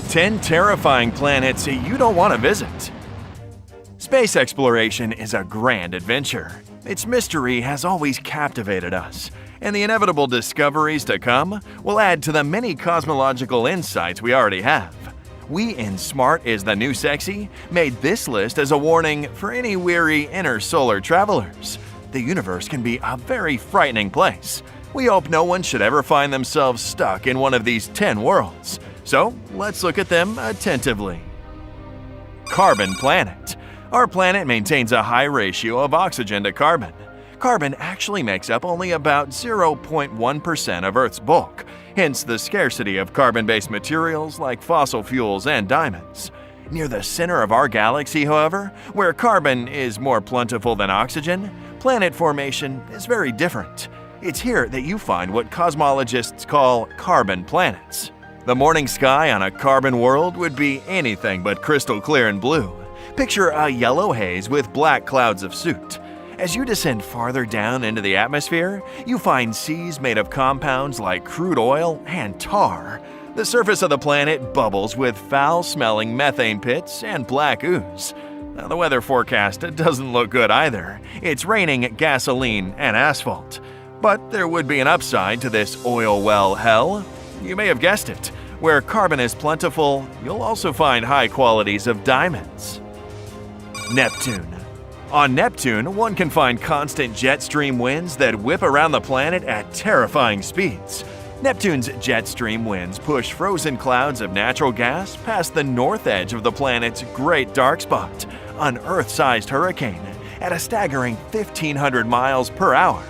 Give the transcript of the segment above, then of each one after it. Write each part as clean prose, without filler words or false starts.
10 terrifying planets you don't want to visit. Space exploration is a grand adventure. Its mystery has always captivated us, and the inevitable discoveries to come will add to the many cosmological insights we already have. We in Smart is the New Sexy made this list as a warning for any weary intersolar travelers. The universe can be a very frightening place. We hope no one should ever find themselves stuck in one of these 10 worlds. So let's look at them attentively. Carbon planet. Our planet maintains a high ratio of oxygen to carbon. Carbon actually makes up only about 0.1% of Earth's bulk, hence the scarcity of carbon-based materials like fossil fuels and diamonds. Near the center of our galaxy, however, where carbon is more plentiful than oxygen, planet formation is very different. It's here that you find what cosmologists call carbon planets. The morning sky on a carbon world would be anything but crystal clear and blue. Picture a yellow haze with black clouds of soot. As you descend farther down into the atmosphere, you find seas made of compounds like crude oil and tar. The surface of the planet bubbles with foul-smelling methane pits and black ooze. Now, the weather forecast doesn't look good either. It's raining gasoline and asphalt. But there would be an upside to this oil well hell. You may have guessed it. Where carbon is plentiful, you'll also find high qualities of diamonds. Neptune. On Neptune, one can find constant jet stream winds that whip around the planet at terrifying speeds. Neptune's jet stream winds push frozen clouds of natural gas past the north edge of the planet's Great Dark Spot, an Earth-sized hurricane, at a staggering 1,500 miles per hour.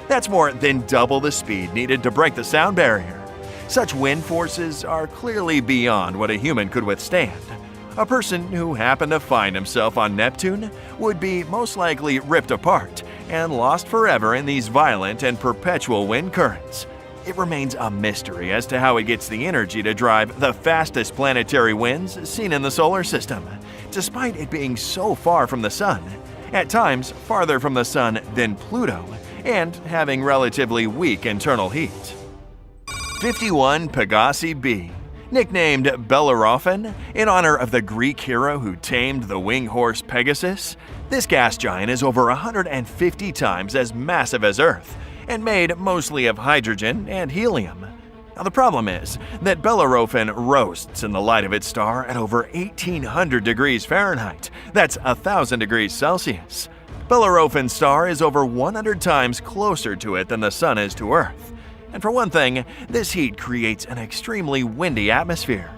That's more than double the speed needed to break the sound barrier. Such wind forces are clearly beyond what a human could withstand. A person who happened to find himself on Neptune would be most likely ripped apart and lost forever in these violent and perpetual wind currents. It remains a mystery as to how it gets the energy to drive the fastest planetary winds seen in the solar system, despite it being so far from the Sun, at times farther from the Sun than Pluto, and having relatively weak internal heat. 51 Pegasi b. Nicknamed Bellerophon in honor of the Greek hero who tamed the winged horse Pegasus, this gas giant is over 150 times as massive as Earth and made mostly of hydrogen and helium. Now, the problem is that Bellerophon roasts in the light of its star at over 1,800 degrees Fahrenheit. That's 1,000 degrees Celsius. Bellerophon's star is over 100 times closer to it than the Sun is to Earth. And for one thing, this heat creates an extremely windy atmosphere.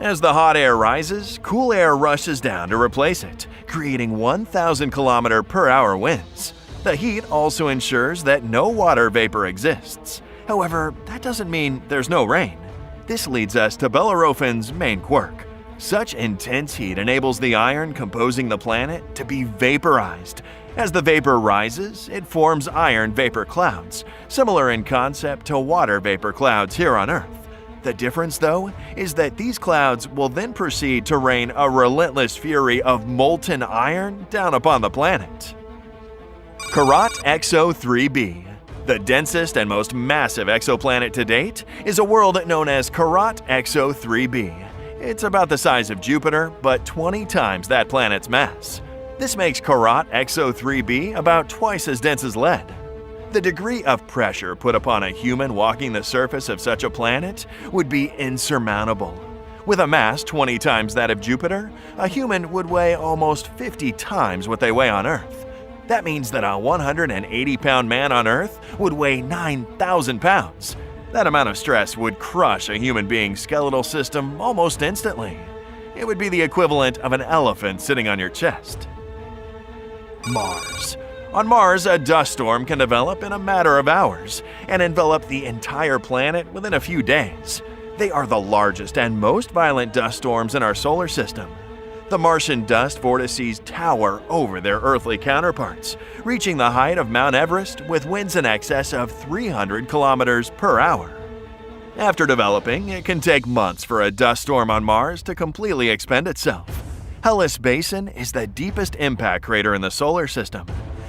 As the hot air rises, cool air rushes down to replace it, creating 1,000 km/h winds. The heat also ensures that no water vapor exists. However, that doesn't mean there's no rain. This leads us to Bellerophon's main quirk. Such intense heat enables the iron composing the planet to be vaporized. As the vapor rises, it forms iron vapor clouds, similar in concept to water vapor clouds here on Earth. The difference, though, is that these clouds will then proceed to rain a relentless fury of molten iron down upon the planet. Kirat XO3b. The densest and most massive exoplanet to date is a world known as Kirat XO3b. It's about the size of Jupiter, but 20 times that planet's mass. This makes Kirat XO3b about twice as dense as lead. The degree of pressure put upon a human walking the surface of such a planet would be insurmountable. With a mass 20 times that of Jupiter, a human would weigh almost 50 times what they weigh on Earth. That means that a 180-pound man on Earth would weigh 9,000 pounds. That amount of stress would crush a human being's skeletal system almost instantly. It would be the equivalent of an elephant sitting on your chest. Mars. On Mars, a dust storm can develop in a matter of hours and envelop the entire planet within a few days. They are the largest and most violent dust storms in our solar system. The Martian dust vortices tower over their earthly counterparts, reaching the height of Mount Everest with winds in excess of 300 km/h. After developing, it can take months for a dust storm on Mars to completely expend itself. Hellas Basin is the deepest impact crater in the solar system.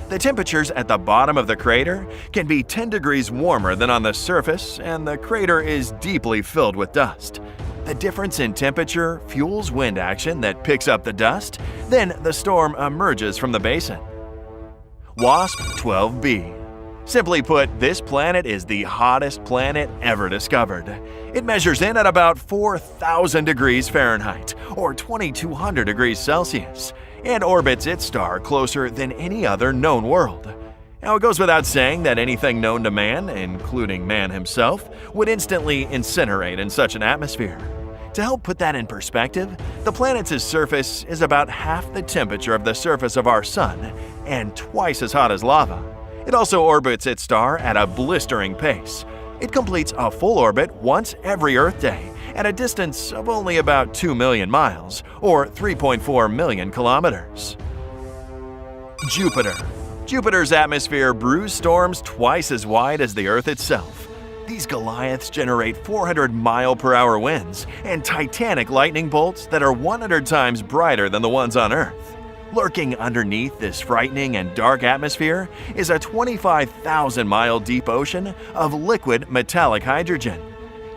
The temperatures at the bottom of the crater can be 10 degrees warmer than on the surface, and the crater is deeply filled with dust. The difference in temperature fuels wind action that picks up the dust, then the storm emerges from the basin. Wasp 12b. Simply put, this planet is the hottest planet ever discovered. It measures in at about 4,000 degrees Fahrenheit, or 2,200 degrees Celsius, and orbits its star closer than any other known world. Now, it goes without saying that anything known to man, including man himself, would instantly incinerate in such an atmosphere. To help put that in perspective, the planet's surface is about half the temperature of the surface of our Sun and twice as hot as lava. It also orbits its star at a blistering pace. It completes a full orbit once every Earth day at a distance of only about 2 million miles, or 3.4 million kilometers. Jupiter. Jupiter's atmosphere brews storms twice as wide as the Earth itself. These Goliaths generate 400-mile-per-hour winds and titanic lightning bolts that are 100 times brighter than the ones on Earth. Lurking underneath this frightening and dark atmosphere is a 25,000-mile deep ocean of liquid metallic hydrogen.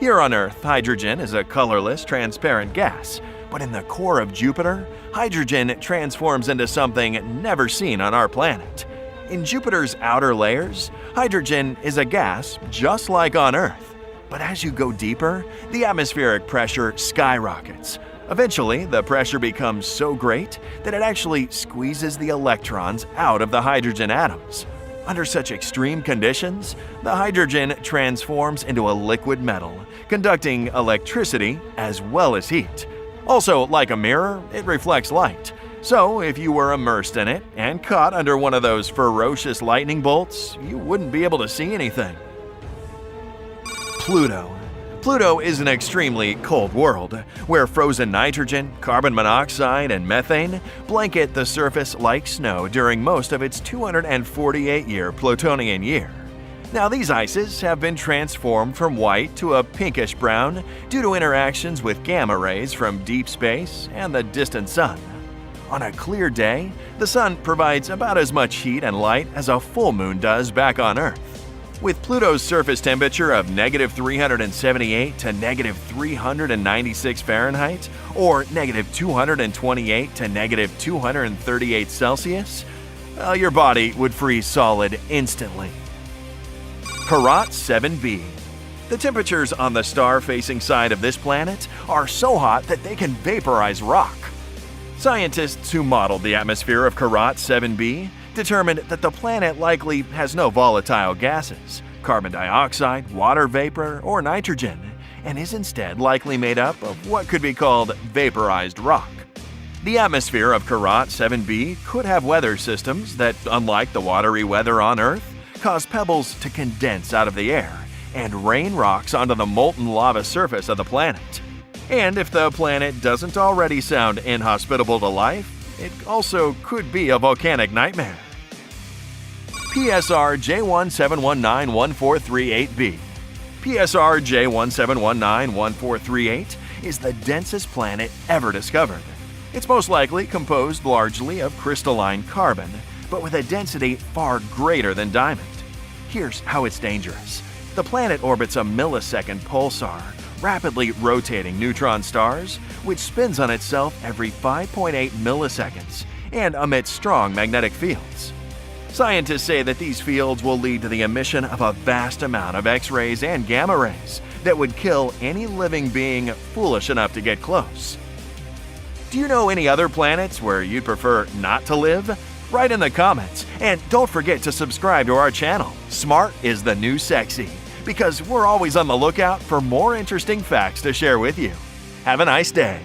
Here on Earth, hydrogen is a colorless, transparent gas, but in the core of Jupiter, hydrogen transforms into something never seen on our planet. In Jupiter's outer layers, hydrogen is a gas just like on Earth. But as you go deeper, the atmospheric pressure skyrockets. Eventually, the pressure becomes so great that it actually squeezes the electrons out of the hydrogen atoms. Under such extreme conditions, the hydrogen transforms into a liquid metal, conducting electricity as well as heat. Also, like a mirror, it reflects light. So, if you were immersed in it and caught under one of those ferocious lightning bolts, you wouldn't be able to see anything. Pluto. Pluto is an extremely cold world, where frozen nitrogen, carbon monoxide, and methane blanket the surface like snow during most of its 248-year Plutonian year. Now, these ices have been transformed from white to a pinkish brown due to interactions with gamma rays from deep space and the distant sun. On a clear day, the sun provides about as much heat and light as a full moon does back on Earth. With Pluto's surface temperature of -378 to -396 Fahrenheit, or -228 to -238 Celsius, your body would freeze solid instantly. Kirat 7b. The temperatures on the star-facing side of this planet are so hot that they can vaporize rock. Scientists who modeled the atmosphere of Kirat 7b determined that the planet likely has no volatile gases, carbon dioxide, water vapor, or nitrogen, and is instead likely made up of what could be called vaporized rock. The atmosphere of Kirat 7b could have weather systems that, unlike the watery weather on Earth, cause pebbles to condense out of the air and rain rocks onto the molten lava surface of the planet. And if the planet doesn't already sound inhospitable to life, it also could be a volcanic nightmare. PSR J17191438b. PSR J17191438 is the densest planet ever discovered. It's most likely composed largely of crystalline carbon, but with a density far greater than diamond. Here's how it's dangerous. The planet orbits a millisecond pulsar, rapidly rotating neutron stars, which spins on itself every 5.8 milliseconds and emits strong magnetic fields. Scientists say that these fields will lead to the emission of a vast amount of X-rays and gamma rays that would kill any living being foolish enough to get close. Do you know any other planets where you'd prefer not to live? Write in the comments, and don't forget to subscribe to our channel. Smart is the new sexy, because we're always on the lookout for more interesting facts to share with you. Have a nice day.